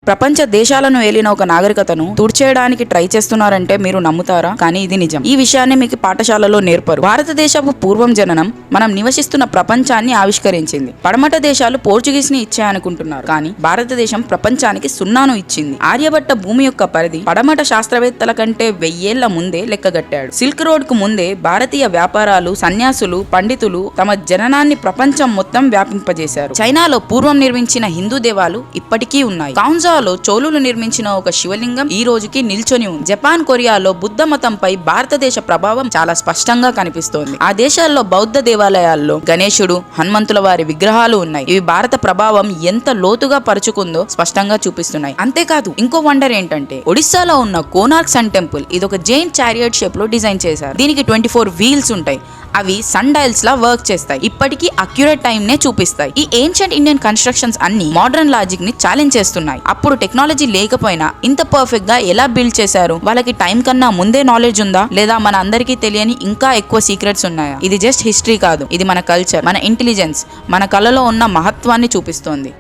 ప్రపంచ దేశాలను ఏలిన ఒక నాగరికతను తుడిచేయడానికి ట్రై చేస్తున్నారంటే మీరు నమ్ముతారా? కానీ ఇది నిజం. ఈ విషయాన్ని మీకు పాఠశాలలో నేర్పరు. భారతదేశపు పూర్వం జననం మనం నివసిస్తున్న ప్రపంచాన్ని ఆవిష్కరించింది. పడమట దేశాలు పోర్చుగీస్ ని ఇచ్చాయనుకుంటున్నారు, కానీ భారతదేశం ప్రపంచానికి సున్నాను ఇచ్చింది. ఆర్యభట్ట భూమి యొక్క పరిధి పడమట శాస్త్రవేత్తల కంటే 1000 ఏళ్ల ముందే లెక్కగట్టాడు. సిల్క్ రోడ్ కు ముందే భారతీయ వ్యాపారాలు, సన్యాసులు, పండితులు తమ జననాన్ని ప్రపంచం మొత్తం వ్యాపింపజేశారు. చైనాలో పూర్వం నిర్మించిన హిందూ దేవాలు ఇప్పటికీ ఉన్నాయి. కాంజాలో చోళులు నిర్మించిన ఒక శివలింగం ఈ రోజుకి నిల్చొని ఉంది. జపాన్, కొరియాలో బుద్ధ మతంపై భారతదేశ ప్రభావం చాలా స్పష్టంగా కనిపిస్తోంది. ఆ దేశాల్లో బౌద్ధ దేవాలయాల్లో గణేశుడు, హనుమంతుల వారి విగ్రహాలు ఉన్నాయి. ఇవి భారత ప్రభావం ఎంత లోతుగా పరుచుకుందో స్పష్టంగా చూపిస్తున్నాయి. అంతేకాదు, ఇంకో వండర్ ఏంటంటే ఒడిస్సాలో ఉన్న కోనార్క్ సన్ టెంపుల్ ఇది ఒక జైంట్ చారియట్ షేప్ లో డిజైన్ చేశారు. దీనికి 24 వీల్స్ ఉంటాయి. అవి సన్ డైల్స్ లా వర్క్ చేస్తాయి. ఇప్పటికీ అక్యురేట్ టైం నే చూపిస్తాయి. ఈ ఏన్షియంట్ ఇండియన్ కన్స్ట్రక్షన్స్ అన్ని మోడర్న్ లాజిక్ ని ఛాలెంజ్ చేస్తున్నాయి. అప్పుడు టెక్నాలజీ లేకపోయినా ఇంత పర్ఫెక్ట్ గా ఎలా బిల్డ్ చేశారు? వాళ్ళకి టైం కన్నా ముందే నాలెడ్జ్ ఉందా, లేదా మన అందరికీ తెలియని ఇంకా ఎక్కువ సీక్రెట్స్ ఉన్నాయా? ఇది జస్ట్ హిస్టరీ కాదు, ఇది మన కల్చర్, మన ఇంటెలిజెన్స్, మన కళలో ఉన్న మహత్వాన్ని చూపిస్తోంది.